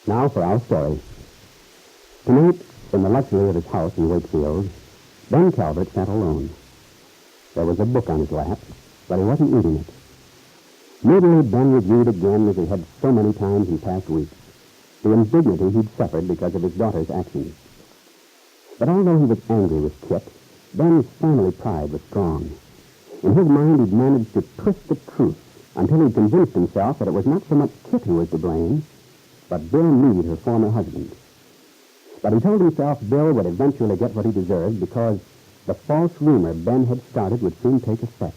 Now for our story. Tonight, in the luxury of his house in Wakefield, Ben Calvert sat alone. There was a book on his lap, but he wasn't reading it. Moodily, Ben reviewed again, as he had so many times in past weeks, the indignity he'd suffered because of his daughter's actions. But although he was angry with Kit, Ben's family pride was strong. In his mind, he'd managed to twist the truth until he'd convinced himself that it was not so much Kit who was to blame, but Bill Meade, her former husband. But he told himself Bill would eventually get what he deserved because the false rumor Ben had started would soon take effect.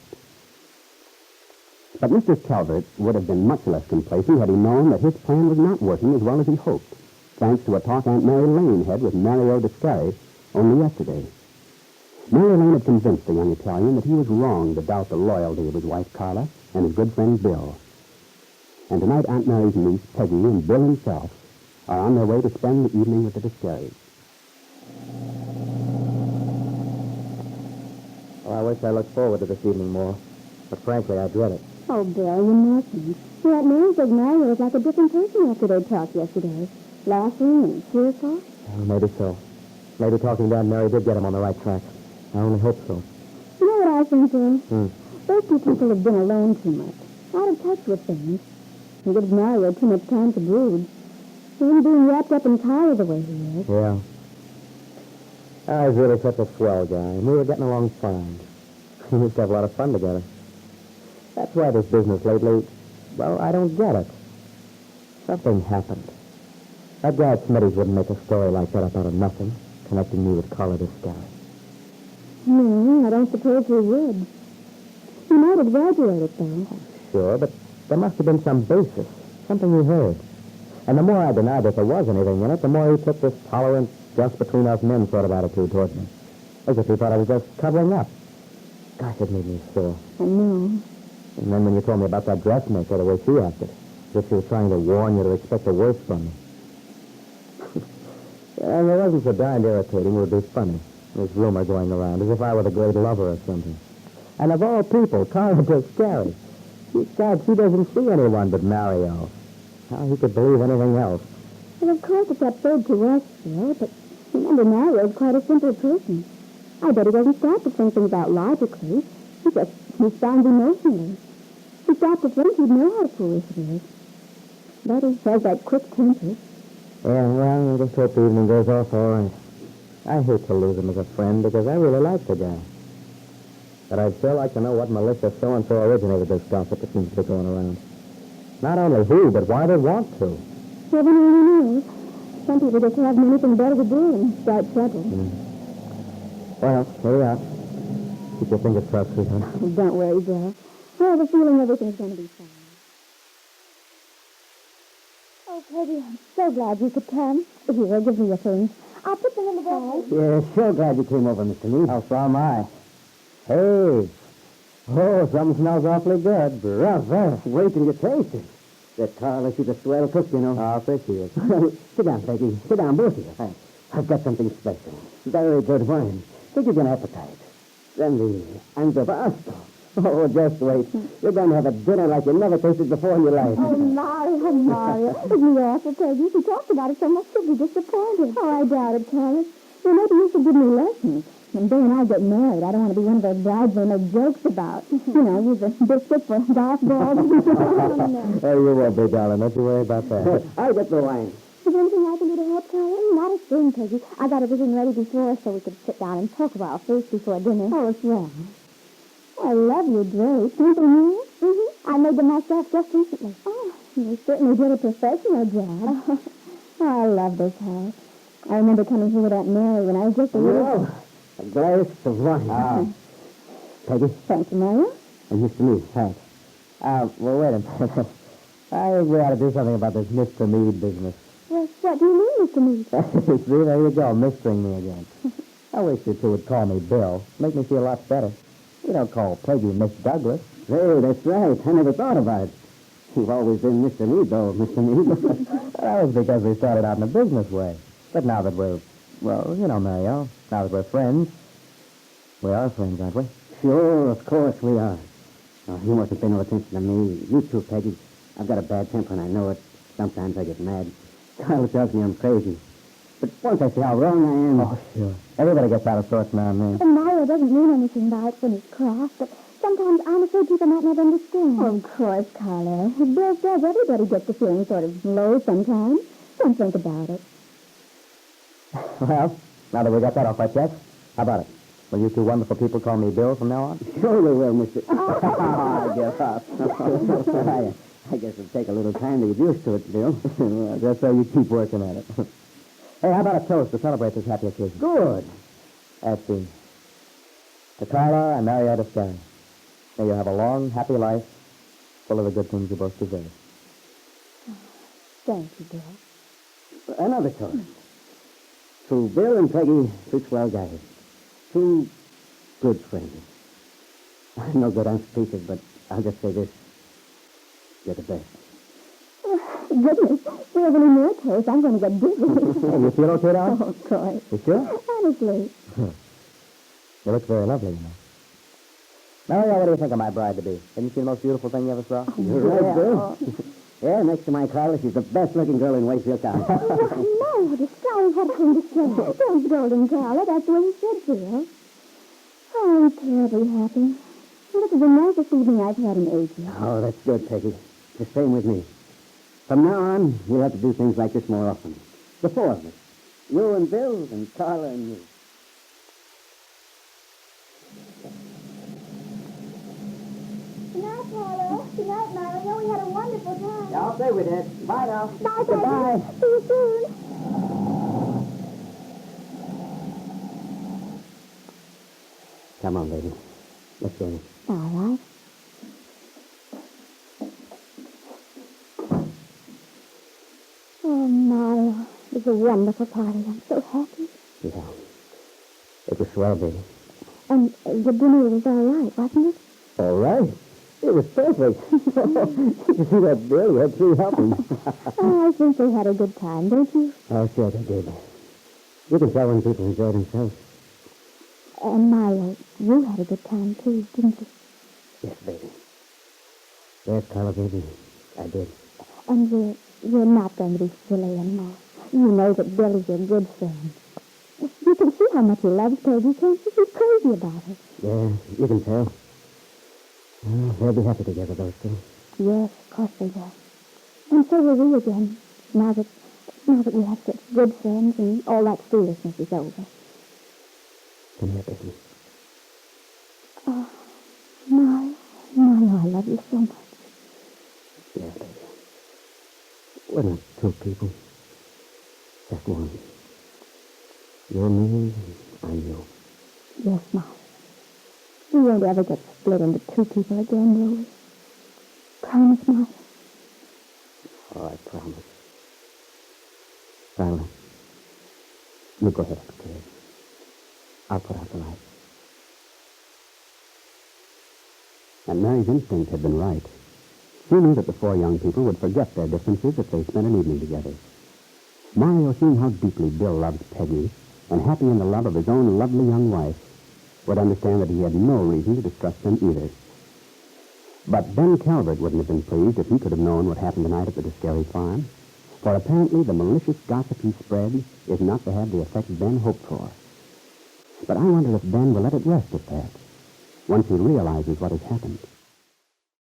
But Mr. Calvert would have been much less complacent had he known that his plan was not working as well as he hoped, thanks to a talk Aunt Mary Lane had with Mario Descari only yesterday. Mary Lane had convinced the young Italian that he was wrong to doubt the loyalty of his wife Carla and his good friend Bill. And tonight Aunt Mary's niece, Peggy, and Bill himself are on their way to spend the evening with the Descaris. Well, I wish I looked forward to this evening more, but frankly, I dread it. Oh, Bill, you mustn't. Aunt Mary said Mario was like a different person after they talked yesterday. Laughing and cheerful. Oh, maybe so. Maybe talking to Aunt Mary did get him on the right track. I only hope so. You know what I think, Bill? Those two people have been alone too much, out of touch with things. He gives Mario too much time to brood. He isn't being wrapped up in Tyler the way he is. Yeah. I was really such a swell guy, and we were getting along fine. We used to have a lot of fun together. That's why this business lately, well, I don't get it. Something happened. That guy at Smitty's wouldn't make a story like that up out of nothing, connecting me with Carla Descari. No, I don't suppose he would. He might exaggerate it, though. Sure, but there must have been some basis, something he heard. And the more I denied that there was anything in it, the more he took this tolerant, just between us men sort of attitude toward me. As if he thought I was just covering up. Gosh, it made me sore. I know. And then when you told me about that dressmaker, the way she acted, as if she was trying to warn you to expect the worst from me. And it wasn't so darned irritating, it would be funny. This rumor going around, as if I were the great lover or something. And of all people, Carla Descari. God, she doesn't see anyone but Mario. How he could believe anything else. Well, of course it's absurd to us, Bill, but remember, Mario's quite a simple person. I bet he doesn't stop to think things out logically. He just responds emotionally. He stopped to think he'd know how foolish it is. But he has that quick temper. Yeah, well, I just hope the evening goes off all right. I hate to lose him as a friend because I really like the guy. But I'd still like to know what malicious so-and-so originated this gossip that seems to be going around. Not only who, but why they want to. Heaven only knows. Some people just haven't anything better to do than start trouble. Well, here we are. Keep your fingers crossed, sweetheart. Don't worry, Bill. I have a feeling everything's going to be fine. Oh, Peggy, I'm so glad you could come. Here, give me your things. I'll put them in the bag. Yeah, sure glad you came over, Mr. Meade. Oh, so am I. Hey. Oh, something smells awfully good. Brother. Wait till you taste it. That Carla, she's a swell cook, you know. Oh, so she is. Sit down, Peggy. Sit down, both of you. Thanks. I've got something special. Very good wine. Think you can appetite. Then the antipasto. Oh, just wait. You're going to have a dinner like you never tasted before in your life. Oh, Mario. Isn't it awful, Peggy? If you talked about it so much, you'll be disappointed. Oh, I doubt it, Carlos. Well, maybe you should give me lessons. When Bill and I get married, I don't want to be one of those brides they make jokes about. You know, use a biscuit for golf balls. Hey, you won't be, darling. Don't you worry about that. I'll get the wine. Is there anything I can do to help, Carlos? Not a thing, Peggy. I got everything ready before so we could sit down and talk a while first before dinner. Oh, it's well. I love your drapes. Anything new? I made them myself just recently. Oh, you certainly did a professional job. Oh, I love this house. I remember coming here with Aunt Mary when I was just a little... A glass of wine. Peggy? Thank you, Mario. And Mr. Meade, thanks. Well, wait a minute. I think we ought to do something about this Mr. Meade business. Well, what do you mean, Mr. Meade? See, there you go, mistering me again. I wish you two would call me Bill. Make me feel a lot better. You don't call Peggy Miss Douglas. Hey, that's right. I never thought about it. You've always been Mr. Meade, though, Mr. Meade. That was because we started out in a business way. But now that we're, well, you know, Mario, now that we're friends, we are friends, aren't we? Sure, of course we are. Oh, you mustn't pay no attention to me. You too, Peggy. I've got a bad temper, and I know it. Sometimes I get mad. Skylar tells me I'm crazy. But once I see how wrong I am... Oh, sure. Everybody gets out of sorts now and then. And Mario doesn't mean anything by it when he's cross, but sometimes I'm afraid people might not understand. Of course, Carla. Bill says everybody gets the feeling sort of low sometimes. Don't think about it. Well, now that we got that off our chest, how about it? Will you two wonderful people call me Bill from now on? Sure we will, Mr. I give up. I guess it'll take a little time to get used to it, Bill. Well, just so you keep working at it. Hey, how about a toast to celebrate this happy occasion? Good. That's it. To Carla and Marietta Sky. May you have a long, happy life full of the good things you both deserve. Thank you, Bill. Another toast. To Bill and Peggy, two swell guys. Two good friends. I'm no good on speeches, but I'll just say this. You're the best. Goodness, if we have any more toast, I'm going to get dizzy. Hey, you feel okay, darling? Oh, of course. You sure? Honestly. You look very lovely, you know. Maria, what do you think of my bride to be? Didn't she the most beautiful thing you ever saw? You're right, Bill. Yeah, next to my Carla, she's the best-looking girl in Wakefield County. Oh, no, the sky had a thing to say. Don't golden Carla, that's the way you should feel. Oh, I'm terribly happy. This is the nicest evening I've had in ages. Oh, that's good, Peggy. The same with me. From now on, we'll have to do things like this more often. The four of us. You and Bill and Carla and me. Good night, Carla. Good night, Mario. We had a wonderful time. Yeah, I'll stay with it. Bye now. Bye, Goodbye. Peggy. See you soon. Come on, baby. Let's go. All right. Oh, Mario. It was a wonderful party. I'm so happy. Yeah. It was swell, baby. And the dinner was all right, wasn't it? All right. It was perfect. Did you see that Bill? You had 3 helpings. Oh, I think they had a good time, don't you? Oh, sure they did. You can tell when people enjoy themselves. And Mario, you had a good time, too, didn't you? Yes, baby. Yes, Carla, baby. I did. And you're not going to be silly anymore. You know that Billy's your good friend. You can see how much he loves Peggy, can't you? He's crazy about her. Yeah, you can tell. Well, they'll be happy together, those two. Yes, of course they will. And so will we again, now that we have such good friends and all that foolishness is over. Come here, baby. Oh, Mario, I love you so much. Yeah, baby. We're not 2 people. Just one. You're me, I'm you. Yes, Mario. We won't ever get split into 2 people again, will we? Promise, Mario. Oh, I promise. Carla, you go ahead upstairs. I'll put out the light. And Mary's instinct had been right. She knew that the 4 young people would forget their differences if they spent an evening together. Mario, seeing how deeply Bill loved Peggy, and happy in the love of his own lovely young wife, would understand that he had no reason to distrust them either. But Ben Calvert wouldn't have been pleased if he could have known what happened tonight at the Discary farm. For apparently the malicious gossip he spread is not to have the effect Ben hoped for. But I wonder if Ben will let it rest at that, once he realizes what has happened.